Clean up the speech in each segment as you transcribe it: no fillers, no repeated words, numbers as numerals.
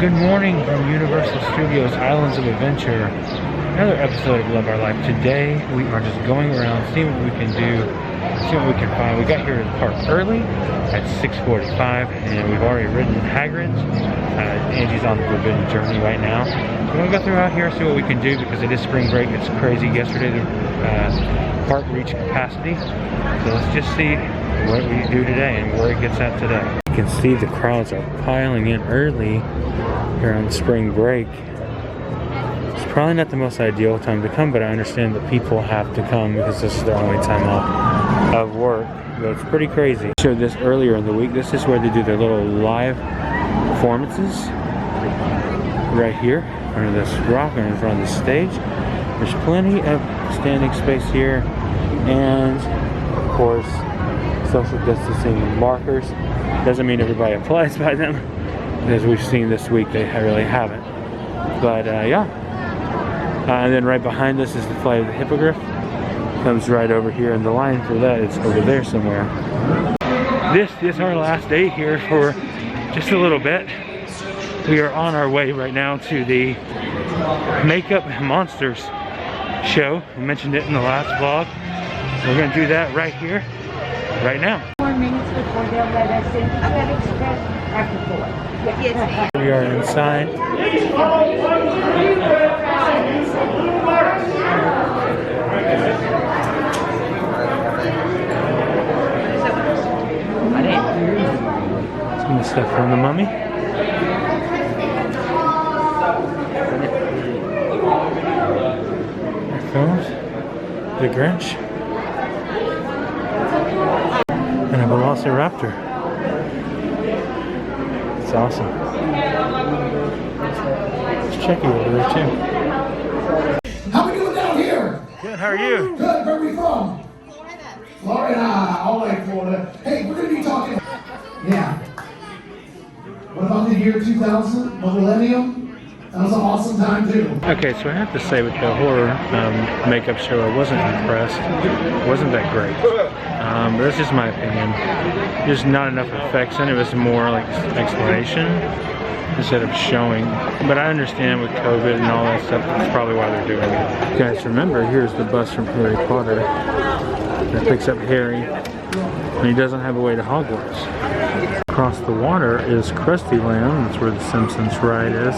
Good morning from Universal Studios Islands of Adventure. Another episode of Love Our Life. Today we are just going around, seeing what we can do, see what we can find. We got here to the park early at 6:45 and we've already ridden Hagrid's. Angie's on the Forbidden Journey right now. So we're gonna go through out here, see what we can do because it is spring break. It's crazy. Yesterday the park reached capacity. So let's just see what we do today and where it gets at today. You can see the crowds are piling in early here on spring break. It's probably not the most ideal time to come, but I understand that people have to come because this is their only time off of work. But it's pretty crazy. I showed this earlier in the week. This is where they do their little live performances. Right here, under this rock and in front of the stage. There's plenty of standing space here. And, of course, social distancing markers. Doesn't mean everybody applies by them. As we've seen this week, they really haven't. But yeah. And then right behind us is the flight of the hippogriff. Comes right over here, and the line for that is over there somewhere. This is our last day here for just a little bit. We are on our way right now to the Makeup Monsters show. We mentioned it in the last vlog. We're gonna do that right here, right now. 4 minutes before they'll let us in. I got express after 4. Yes. We are inside. Some of the stuff from the Mummy. There comes the Grinch. And a Velociraptor. It's awesome. There's Chucky over there too. How we doing down here? Good, how are you? Good, where are we from? Florida. All right, Florida. Hey, we're going to be talking. Yeah. What about the year 2000, the millennium? That was an awesome time too. Okay, so I have to say with the horror makeup show, I wasn't impressed. It wasn't that great. But that's just my opinion. There's not enough effects in it. It was more like explanation instead of showing. But I understand with COVID and all that stuff, that's probably why they're doing it. Guys, remember, here's the bus from Harry Potter that picks up Harry, and he doesn't have a way to Hogwarts. Across the water is Krusty Land. That's where the Simpsons ride is.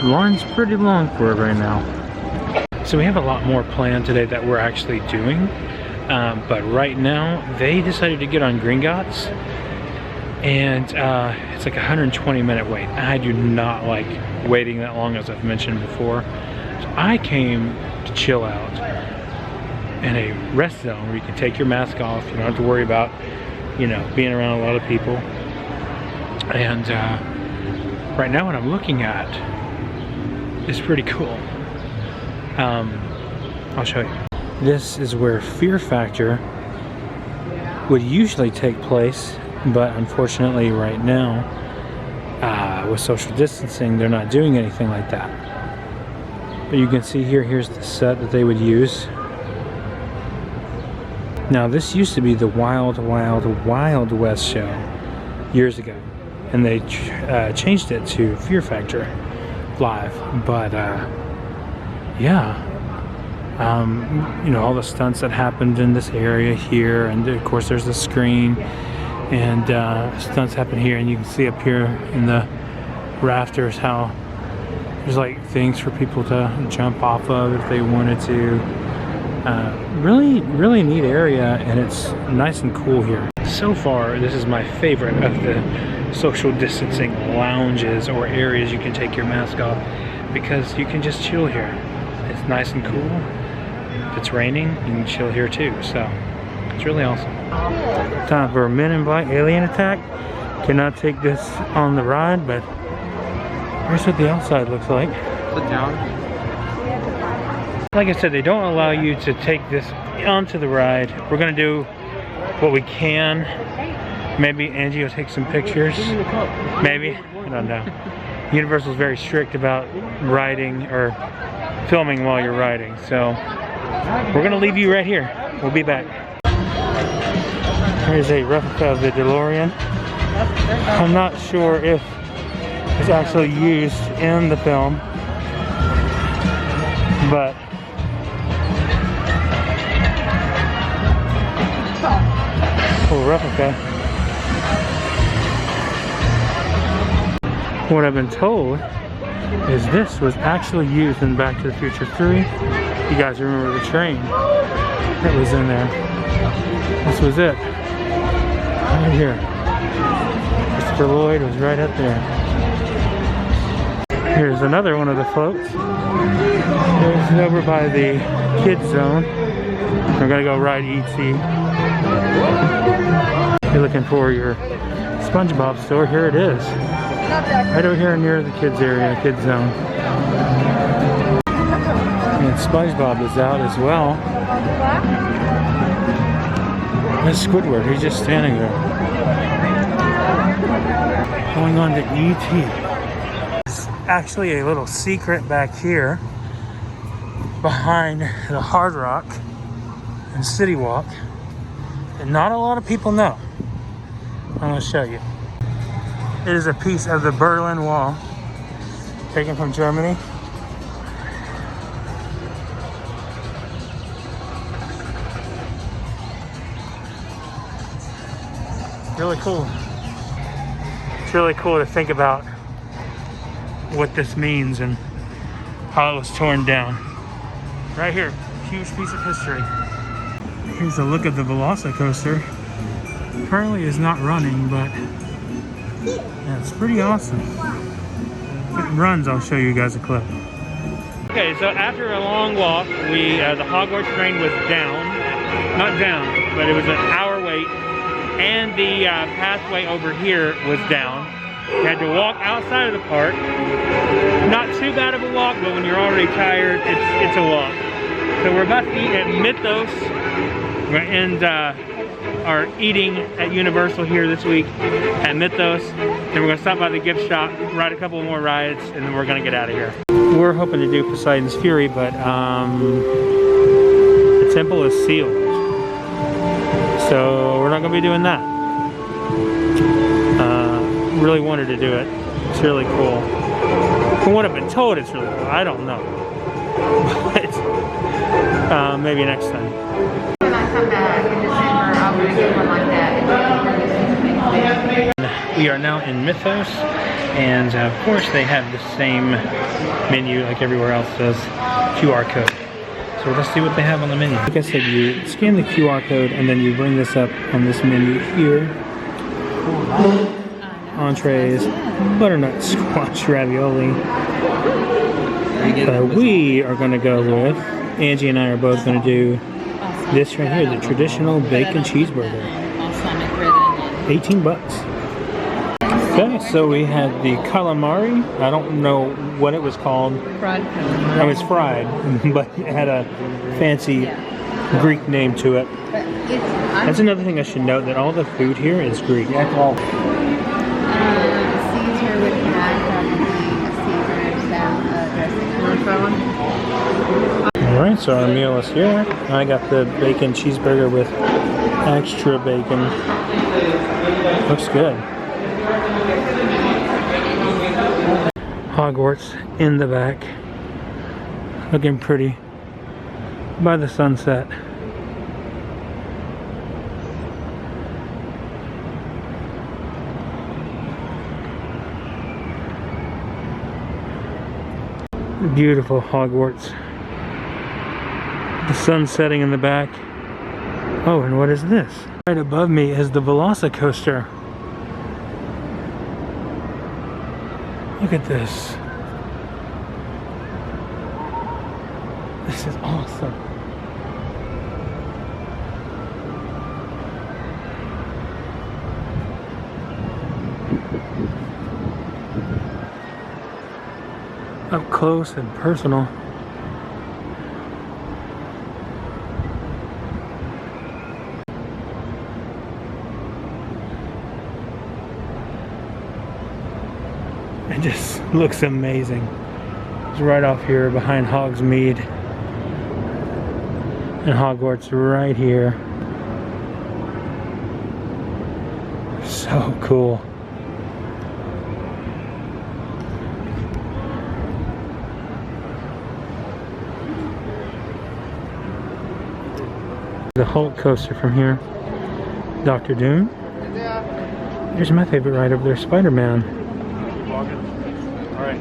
The line's pretty long for it right now. So we have a lot more planned today that we're actually doing. But right now, they decided to get on Gringotts. And it's like a 120-minute wait. I do not like waiting that long, as I've mentioned before. So I came to chill out in a rest zone where you can take your mask off. You don't have to worry about, you know, being around a lot of people. And right now what I'm looking at is pretty cool. I'll show you. This is where Fear Factor would usually take place, but unfortunately right now, with social distancing, they're not doing anything like that. But you can see here, here's the set that they would use. Now this used to be the Wild West show years ago. And they changed it to Fear Factor Live, but yeah, you know, all the stunts that happened in this area here, and of course there's the screen, and stunts happen here, and you can see up here in the rafters how there's like things for people to jump off of if they wanted to. Really neat area, and it's nice and cool here. So far, this is my favorite of the social distancing lounges or areas you can take your mask off because you can just chill here. It's nice and cool. If it's raining, you can chill here too, so it's really awesome. Time for a Men in Black alien attack. Cannot take this on the ride, but here's what the outside looks like. Sit down. Like I said, they don't allow you to take this onto the ride. We're gonna do what we can. Maybe Angie will take some pictures. Maybe, I don't know. Universal's very strict about riding or filming while you're riding. So we're gonna leave you right here. We'll be back. Here's a replica of the Delorean. I'm not sure if was actually used in the film, but full replica. What I've been told is this was actually used in Back to the Future 3. You guys remember the train that was in there? This was it. Right here. Mr. Lloyd was right up there. Here's another one of the floats. There's over by the kids zone. We're gonna go ride E.T. You're looking for your SpongeBob store. Here it is. Right over here near the kids area, kids zone. And SpongeBob is out as well. There's Squidward, he's just standing there. Going on to E.T. There's actually a little secret back here behind the Hard Rock and City Walk that not a lot of people know. I'm going to show you. It is a piece of the Berlin Wall taken from Germany. Really cool. It's really cool to think about what this means and how it was torn down. Right here, huge piece of history. Here's a look at the VelociCoaster. Currently is not running, but yeah, it's pretty awesome. If it runs, I'll show you guys a clip. Okay, so after a long walk, the Hogwarts train was down. Not down, but it was an hour wait. And the pathway over here was down. You had to walk outside of the park. Not too bad of a walk, but when you're already tired, it's a walk. So we're about to eat at Mythos, and are eating at Universal here this week at Mythos. Then we're gonna stop by the gift shop, ride a couple more rides, and then we're gonna get out of here. We're hoping to do Poseidon's Fury, but the temple is sealed. So we're not gonna be doing that. Really wanted to do it. It's really cool. From what I've been told, it's really cool. I don't know. But maybe next time. When I come back in December, I'll bring you one like that. We are now in Mythos, and of course they have the same menu like everywhere else does, QR code. So let's see what they have on the menu. Like I said, you scan the QR code and then you bring this up on this menu here. Entrees, butternut squash ravioli. We are going to go with, Angie and I are both going to do this right here, the traditional bacon cheeseburger. 18 bucks. Okay, so we had the calamari. I don't know what it was called. Fried. It was fried, but it had a fancy Greek name to it. That's another thing I should note, that all the food here is Greek. Caesar would have dressing. Alright, so our meal is here. I got the bacon cheeseburger with extra bacon. Looks good. Hogwarts in the back. Looking pretty by the sunset. Beautiful Hogwarts. The sun setting in the back. Oh, and what is this? Right above me is the VelociCoaster. Look at this. This is awesome. Up close and personal. It just looks amazing. It's right off here behind Hogsmeade. And Hogwarts right here. So cool. The Hulk coaster from here. Dr. Doom. There's my favorite ride over there, Spider-Man. Alright.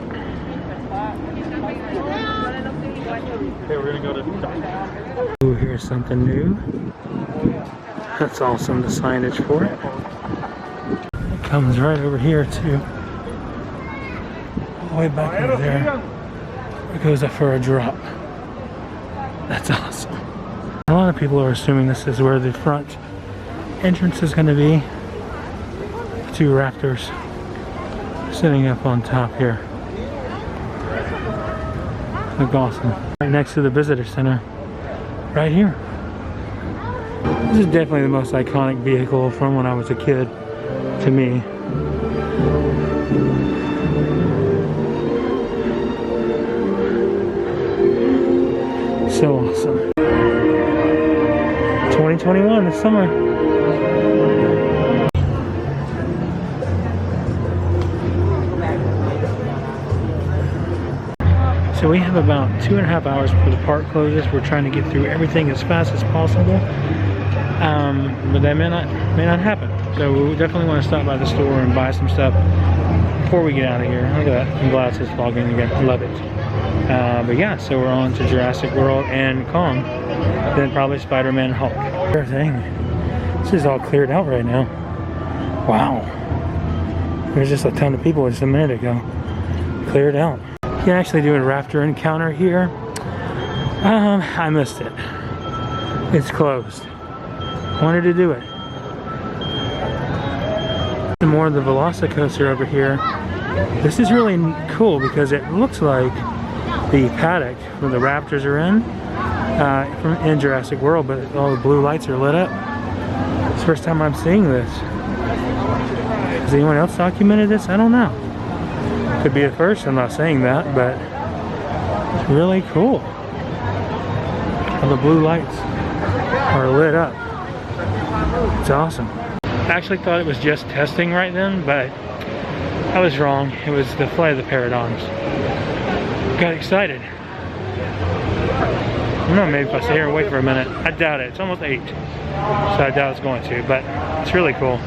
Okay, we're gonna go to... Ooh, here's something new. That's awesome, the signage for it. It comes right over here too. All the way back over there. It goes up for a drop. That's awesome. A lot of people are assuming this is where the front entrance is going to be. 2 raptors sitting up on top here. Look awesome. Right next to the visitor center. Right here. This is definitely the most iconic vehicle from when I was a kid to me. So awesome. 2021 this summer. So we have about 2.5 hours before the park closes. We're trying to get through everything as fast as possible. But that may not happen. So we definitely want to stop by the store and buy some stuff before we get out of here. Look at that. I'm glad it's vlogging again. I love it. But yeah, so we're on to Jurassic World and Kong. Then probably Spider-Man and Hulk. Everything. This is all cleared out right now. Wow. There's just a ton of people just a minute ago. Cleared out. You can actually do a raptor encounter here. I missed it. It's closed. Wanted to do it. Some more of the VelociCoaster over here. This is really cool because it looks like the paddock where the raptors are in Jurassic World, but all the blue lights are lit up. It's the first time I'm seeing this. Has anyone else documented this? I don't know. Could be the first, I'm not saying that, but it's really cool. All the blue lights are lit up. It's awesome. I actually thought it was just testing right then, but I was wrong. It was the Flight of the Paradigms. Got excited. I don't know, maybe if I stay here and wait for a minute. I doubt it. It's almost 8. So I doubt it's going to, but it's really cool.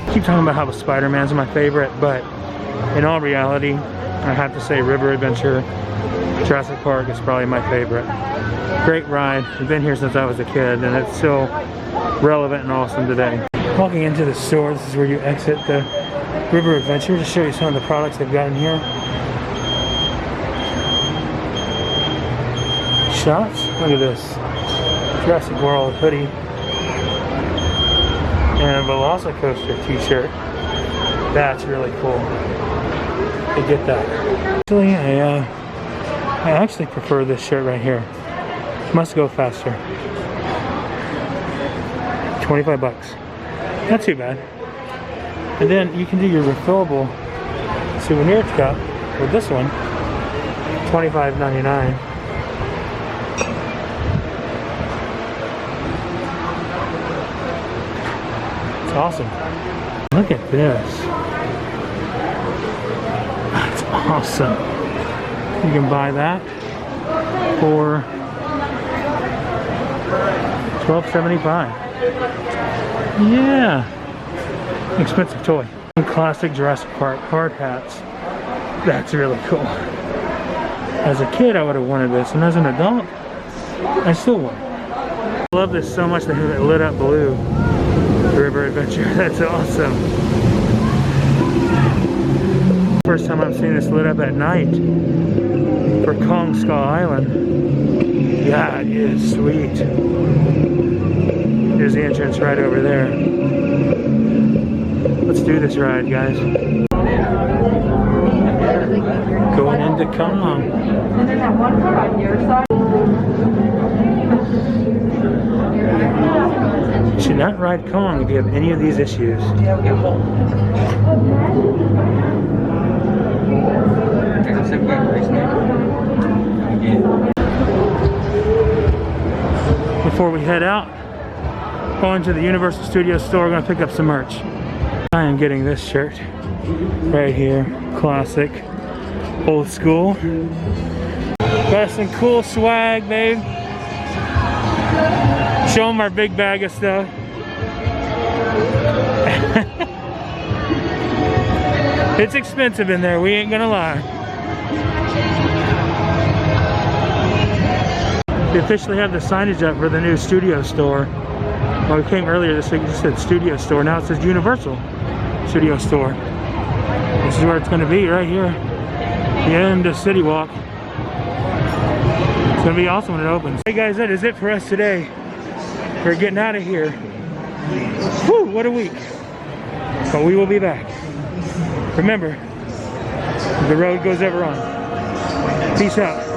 I keep talking about how the Spider-Mans are my favorite, but in all reality, I have to say River Adventure, Jurassic Park is probably my favorite. Great ride. I've been here since I was a kid, and it's still relevant and awesome today. Walking into the store, this is where you exit the River Adventure to show you some of the products they've got in here. Shots. Look at this. Jurassic World hoodie. And a VelociCoaster t-shirt. That's really cool to get that. Actually, I actually prefer this shirt right here. Must go faster. 25 bucks. Not too bad. And then you can do your refillable souvenir cup with this one. $25.99. Awesome. Look at this. That's awesome. You can buy that for $12.75. Yeah. Expensive toy. Classic Jurassic Park hard hats. That's really cool. As a kid I would have wanted this, and as an adult I still want it. I love this so much. They have it lit up blue. River Adventure, that's awesome. First time I've seen this lit up at night for Kong Skull Island. That is sweet. There's the entrance right over there. Let's do this ride, guys. Going into Kong. And then that one car on your side. You should not ride Kong if you have any of these issues. Before we head out, going to the Universal Studios store, we're going to pick up some merch. I am getting this shirt right here. Classic. Old school. Got some cool swag, babe. Show them our big bag of stuff. It's expensive in there, we ain't gonna lie. They officially have the signage up for the new studio store. Well, we came earlier this week, it just said studio store. Now it says Universal Studio Store. This is where it's gonna be, right here. The end of City Walk. It's gonna be awesome when it opens. Hey guys, that is it for us today. We're getting out of here. Whew, what a week. But we will be back. Remember, the road goes ever on. Peace out.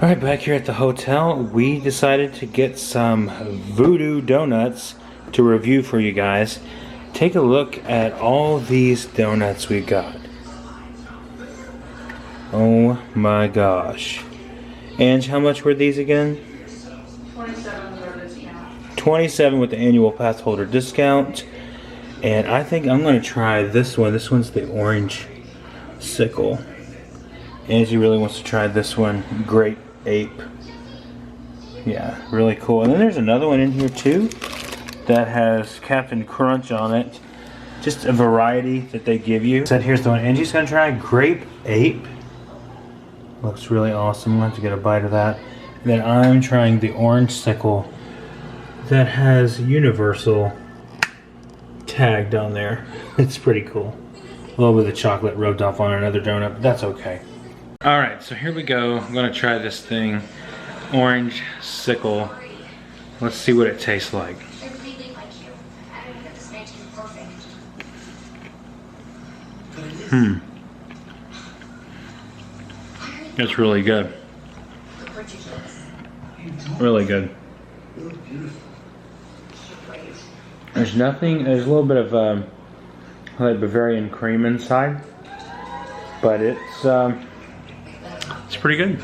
Alright, back here at the hotel, we decided to get some voodoo donuts to review for you guys. Take a look at all these donuts we got. Oh my gosh. Ange, how much were these again? 27 with our discount. 27 with the annual pass holder discount. And I think I'm going to try this one. This one's the orange sickle. Angie really wants to try this one. Grape ape. Yeah, really cool. And then there's another one in here too that has Captain Crunch on it. Just a variety that they give you. So here's the one Angie's gonna try. Grape ape. Looks really awesome. I'm gonna have to get a bite of that. And then I'm trying the orange sickle that has Universal tagged on there. It's pretty cool. A little bit of chocolate rubbed off on another donut, but that's okay. Alright, so here we go. I'm gonna try this thing. Orange sickle. Let's see what it tastes like. It's really good. Really good. There's nothing, there's a little bit of like Bavarian cream inside, but it's pretty good.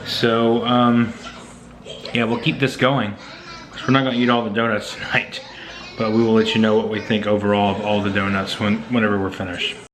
So yeah, we'll keep this going. We're not gonna eat all the donuts tonight, but we will let you know what we think overall of all the donuts whenever we're finished.